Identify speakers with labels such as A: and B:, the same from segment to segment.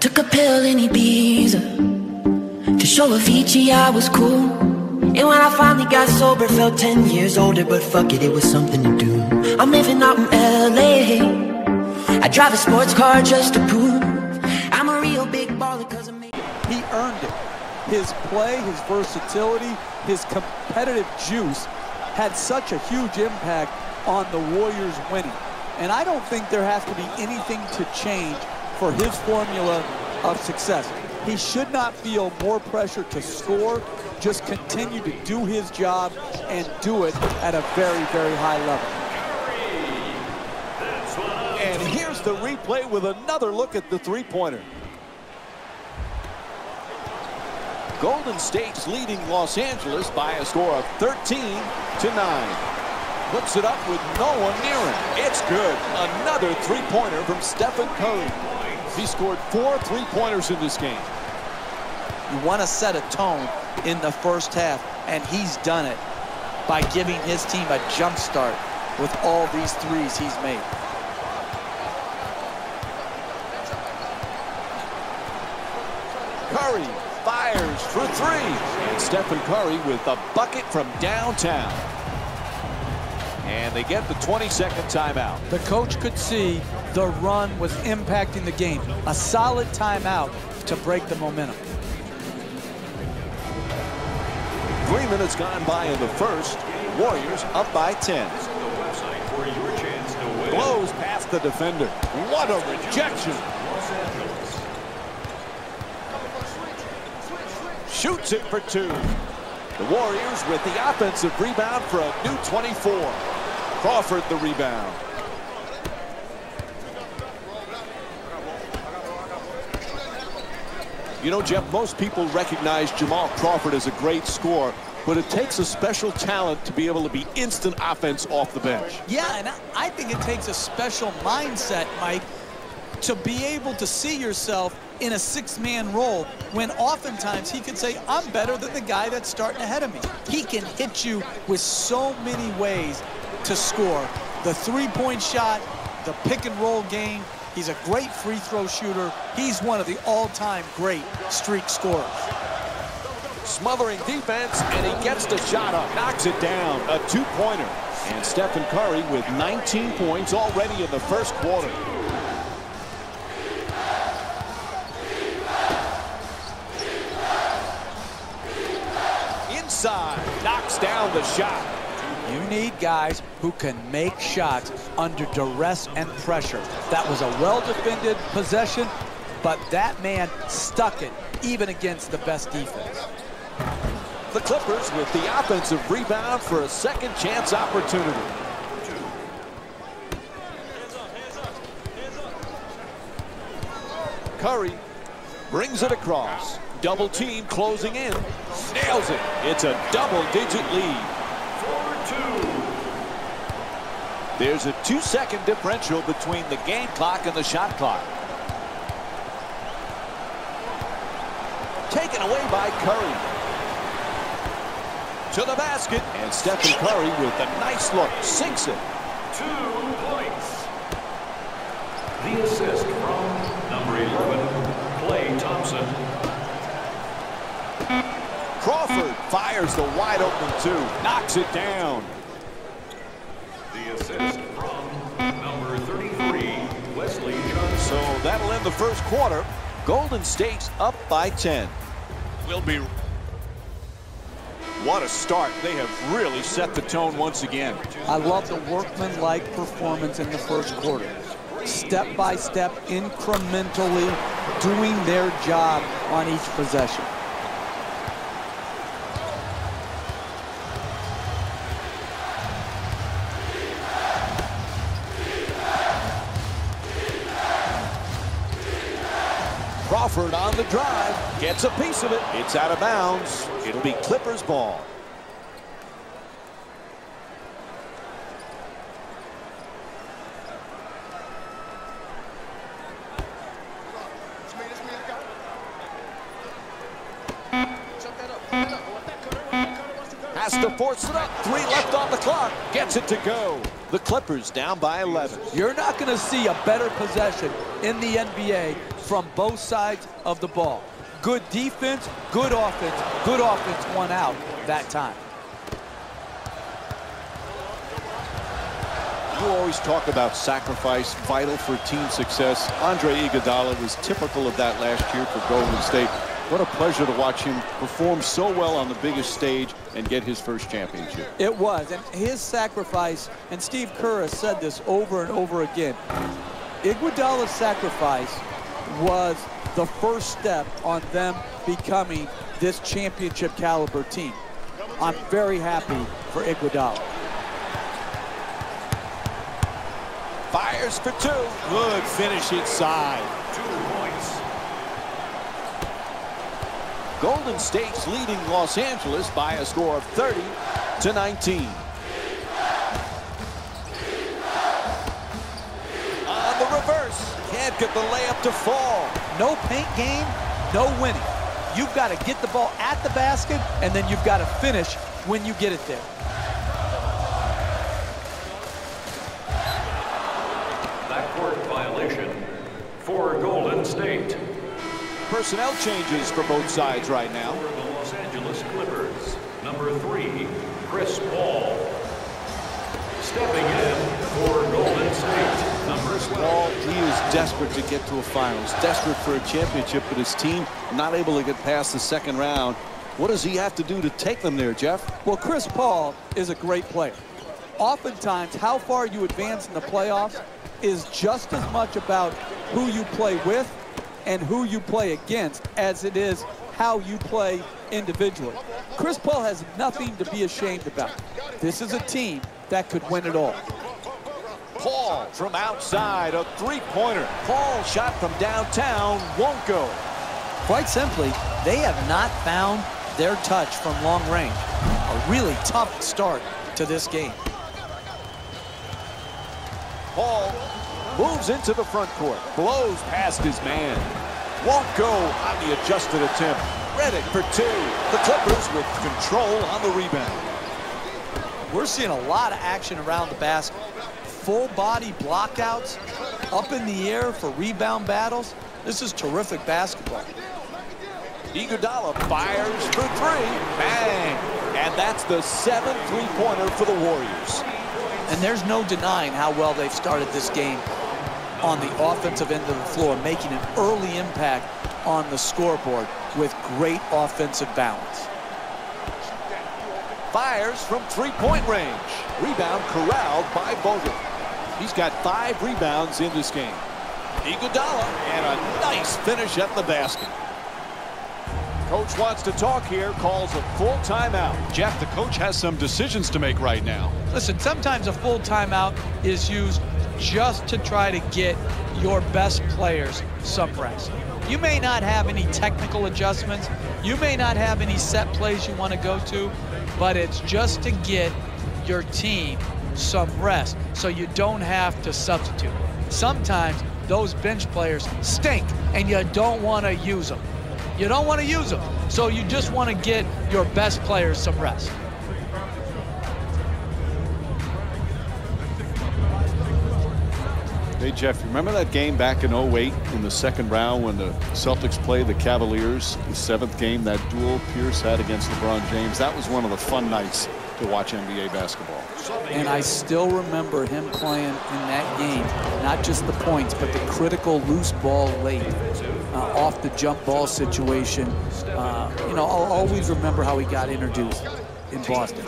A: took a pill in Ibiza to show Avicii I was cool. And when I finally got sober, felt 10 years older. But fuck it, it was something to do. I'm living out in LA. I drive a sports car just to prove I'm a real big baller, cause I'm...
B: He earned it. His play, his versatility, his competitive juice had such a huge impact on the Warriors winning. And I don't think there has to be anything to change for his formula of success. He should not feel more pressure to score, just continue to do his job and do it at a very, very high level.
C: And here's the replay with another look at the three-pointer. Golden State's leading Los Angeles by a score of 13-9. Puts it up with no one near him. It's good. Another three-pointer from Stephen Curry. He scored 4 three-pointers in this game.
B: You want to set a tone in the first half, and he's done it by giving his team a jump start with all these threes he's made.
C: Curry fires for 3. And Stephen Curry with a bucket from downtown. And they get the 22nd timeout.
B: The coach could see the run was impacting the game. A solid timeout to break the momentum.
C: 3 minutes gone by in the first. Warriors up by 10. Blows past the defender. What a rejection. Shoots it for 2. The Warriors with the offensive rebound for a new 24. Crawford the rebound. You know, Jeff, most people recognize Jamal Crawford as a great scorer, but it takes a special talent to be able to be instant offense off the bench.
B: Yeah, and I think it takes a special mindset, Mike, to be able to see yourself in a 6-man role when oftentimes he could say, I'm better than the guy that's starting ahead of me. He can hit you with so many ways to score. The three-point shot, the pick-and-roll game. He's a great free throw shooter. He's one of the all-time great streak scorers.
C: Smothering defense, and he gets the shot up, knocks it down, a 2-pointer. And Stephen Curry with 19 points already in the first quarter. Inside, knocks down the shot.
B: You need guys who can make shots under duress and pressure. That was a well-defended possession, but that man stuck it even against the best defense.
C: The Clippers with the offensive rebound for a second chance opportunity. Curry brings it across. Double team closing in. Nails it. It's a double-digit lead. There's a 2-second differential between the game clock and the shot clock. Taken away by Curry. To the basket, and Stephen Curry with a nice look, sinks it.
D: 2 points. The assist from number 11, Klay Thompson.
C: Crawford fires the wide open 2, knocks it down.
D: The assist from number 33, Wesley Johnson.
C: So that'll end the first quarter. Golden State's up by 10. Will be. What a start. They have really set the tone once again.
B: I love the workmanlike performance in the first quarter. Step by step, incrementally doing their job on each possession.
C: Crawford on the drive, gets a piece of it. It's out of bounds. It'll be Clippers ball. Has to force it up. 3 left on the clock. Gets it to go. The Clippers down by 11.
B: You're not going to see a better possession in the NBA from both sides of the ball. Good defense, good offense won out that time.
C: You always talk about sacrifice, vital for team success. Andre Iguodala was typical of that last year for Golden State. What a pleasure to watch him perform so well on the biggest stage and get his first championship.
B: It was, and his sacrifice, and Steve Kerr has said this over and over again, Iguodala's sacrifice was the first step on them becoming this championship caliber team. I'm very happy for Iguodala.
C: Fires for two. Good finish inside.
D: 2 points.
C: Golden State's leading Los Angeles by a score of 30-19. On the reverse. Can't get the layup to fall.
B: No paint game, no winning. You've got to get the ball at the basket, and then you've got to finish when you get it there.
D: Backcourt violation for Golden State.
C: Personnel changes for both sides right now.
D: For the Los Angeles Clippers, number 3, Chris Paul. Stepping in for Golden State, number 12.
C: Paul, he is desperate to get to a finals, desperate for a championship, but his team not able to get past the second round. What does he have to do to take them there, Jeff?
B: Well, Chris Paul is a great player. Oftentimes, how far you advance in the playoffs is just as much about who you play with and who you play against as it is how you play individually. Chris Paul has nothing to be ashamed about. This is a team that could win it all.
C: Paul from outside, a three-pointer. Paul shot from downtown, won't go.
B: Quite simply, they have not found their touch from long range. A really tough start to this game.
C: Paul moves into the front court, blows past his man. Won't go on the adjusted attempt. Redick for two. The Clippers with control on the rebound.
B: We're seeing a lot of action around the basket. Full body blockouts, up in the air for rebound battles. This is terrific basketball.
C: Iguodala fires for three. Bang! And that's the 7th three-pointer for the Warriors.
B: And there's no denying how well they've started this game on the offensive end of the floor, making an early impact on the scoreboard with great offensive balance.
C: Fires from three-point range. Rebound corralled by Bogut. He's got 5 rebounds in this game. Iguodala, and a nice finish at the basket. Coach wants to talk here, calls a full timeout.
E: Jeff, the coach has some decisions to make right now.
B: Listen, sometimes a full timeout is used just to try to get your best players some rest. You may not have any technical adjustments. You may not have any set plays you want to go to, but it's just to get your team some rest so you don't have to substitute. Sometimes those bench players stink and you don't want to use them. You don't want to use them, so you just want to get your best players some rest.
E: Hey, Jeff, remember that game back in 08 in the second round when the Celtics played the Cavaliers, the 7th game, that duel Pierce had against LeBron James? That was one of the fun nights to watch NBA basketball.
B: And I still remember him playing in that game, not just the points, but the critical loose ball late, off the jump ball situation. You know, I'll always remember how he got introduced in Boston.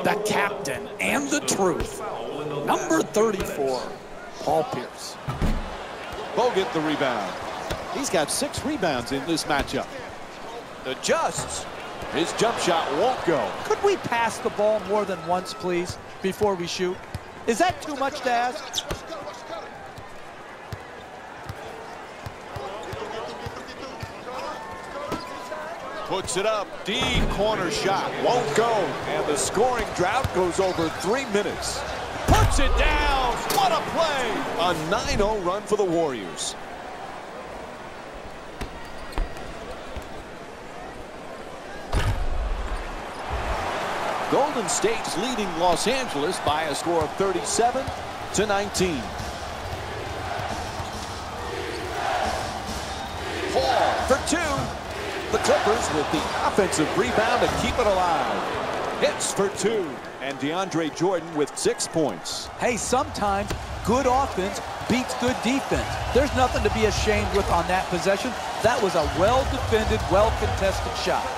B: The captain and the truth, number 34. Paul Pierce.
C: Bogut the rebound. He's got 6 rebounds in this matchup. Adjusts. His jump shot won't go.
B: Could we pass the ball more than once, please, before we shoot? Is that too much to ask?
C: Puts it up. Deep corner shot. Won't go. And the scoring drought goes over 3 minutes. Puts it down. What a play. A 9-0 run for the Warriors. Golden State's leading Los Angeles by a score of 37-19. Paul for two. The Clippers with the offensive rebound to keep it alive. Hits for two. And DeAndre Jordan with 6 points.
B: Hey, sometimes good offense beats good defense. There's nothing to be ashamed with on that possession. That was a well-defended, well-contested shot.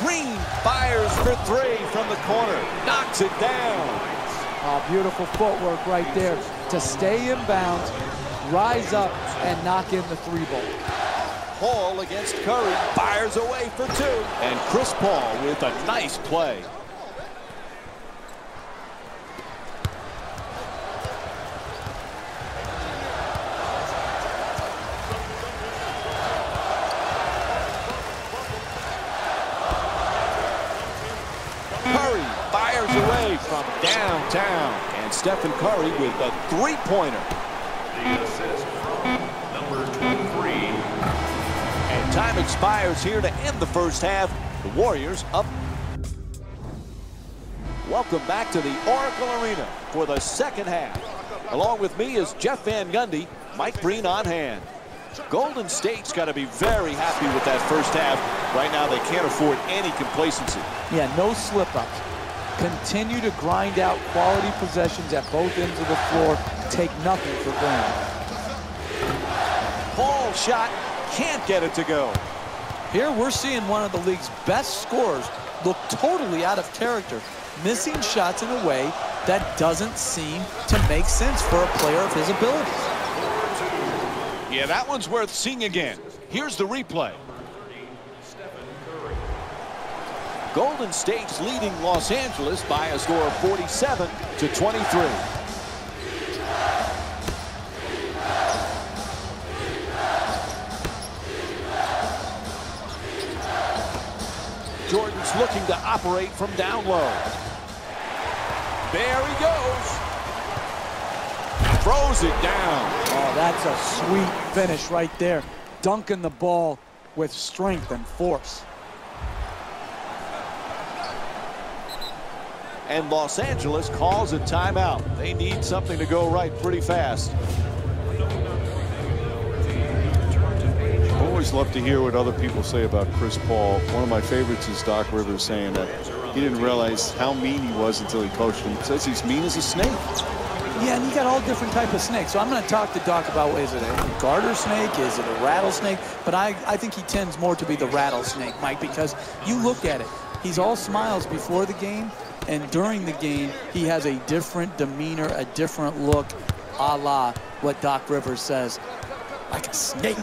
C: Green fires for three from the corner. Knocks it down.
B: Oh, beautiful footwork right there to stay in bounds, rise up, and knock in the three ball.
C: Paul against Curry, fires away for two. And Chris Paul with a nice play. Curry fires away from downtown. And Stephen Curry with a three-pointer.
D: The assist from number 23.
C: And time expires here to end the first half. The Warriors up. Welcome back to the Oracle Arena for the second half. Along with me is Jeff Van Gundy, Mike Breen on hand. Golden State's got to be very happy with that first half. Right now they can't afford any complacency.
B: Yeah, no slip-ups. Continue to grind out quality possessions at both ends of the floor. Take nothing for granted.
C: Paul shot, can't get it to go.
B: Here we're seeing one of the league's best scorers look totally out of character, missing shots in a way that doesn't seem to make sense for a player of his abilities.
C: Yeah, that one's worth seeing again. Here's the replay. Golden State's leading Los Angeles by a score of 47-23. Jordan's looking to operate from down low. There he goes. Throws it down.
B: Oh, that's a sweet finish right there. Dunking the ball with strength and force.
C: And Los Angeles calls a timeout. They need something to go right pretty fast.
E: I always love to hear what other people say about Chris Paul. One of my favorites is Doc Rivers saying that he didn't realize how mean he was until he coached him. He says he's mean as a snake.
B: Yeah, and you got all different type of snakes. So I'm going to talk to Doc about, is it a garter snake? Is it a rattlesnake? But I think he tends more to be the rattlesnake, Mike, because you look at it. He's all smiles before the game, and during the game, he has a different demeanor, a different look, a la what Doc Rivers says, like a snake.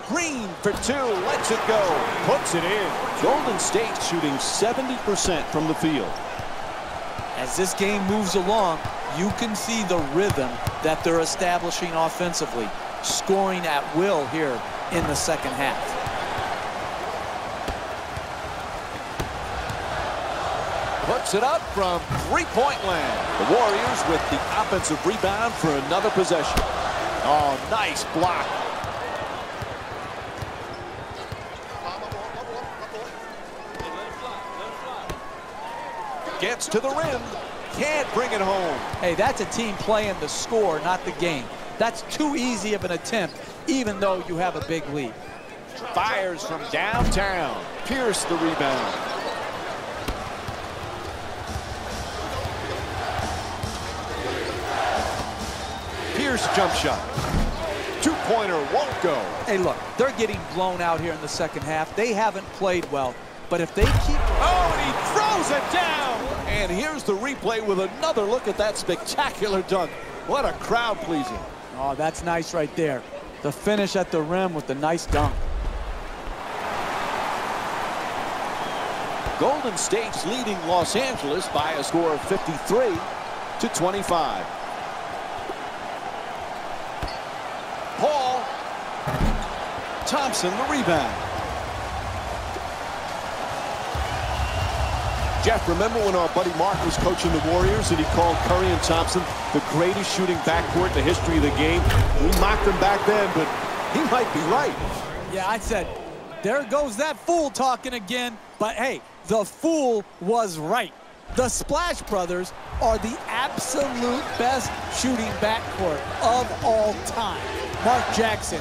C: Green for two, lets it go, puts it in. Golden State shooting 70% from the field.
B: As this game moves along, you can see the rhythm that they're establishing offensively, scoring at will here in the second half.
C: Puts it up from three-point land. The Warriors with the offensive rebound for another possession. Oh, nice block. Gets to the rim. Can't bring it home.
B: Hey, that's a team playing the score, not the game. That's too easy of an attempt, even though you have a big lead.
C: Fires from downtown. Pierce the rebound. Pierce jump shot. Two-pointer won't go.
B: Hey, look, they're getting blown out here in the second half. They haven't played well, but if they keep...
C: Oh, and he throws it down. And here's the replay with another look at that spectacular dunk. What a crowd pleaser.
B: Oh, that's nice right there. The finish at the rim with the nice dunk.
C: Golden State's leading Los Angeles by a score of 53-25. Paul. Thompson the rebound. Jeff, remember when our buddy Mark was coaching the Warriors and he called Curry and Thompson the greatest shooting backcourt in the history of the game? We mocked him back then, but he might be right.
B: Yeah, I said, there goes that fool talking again. But hey, the fool was right. The Splash Brothers are the absolute best shooting backcourt of all time. Mark Jackson,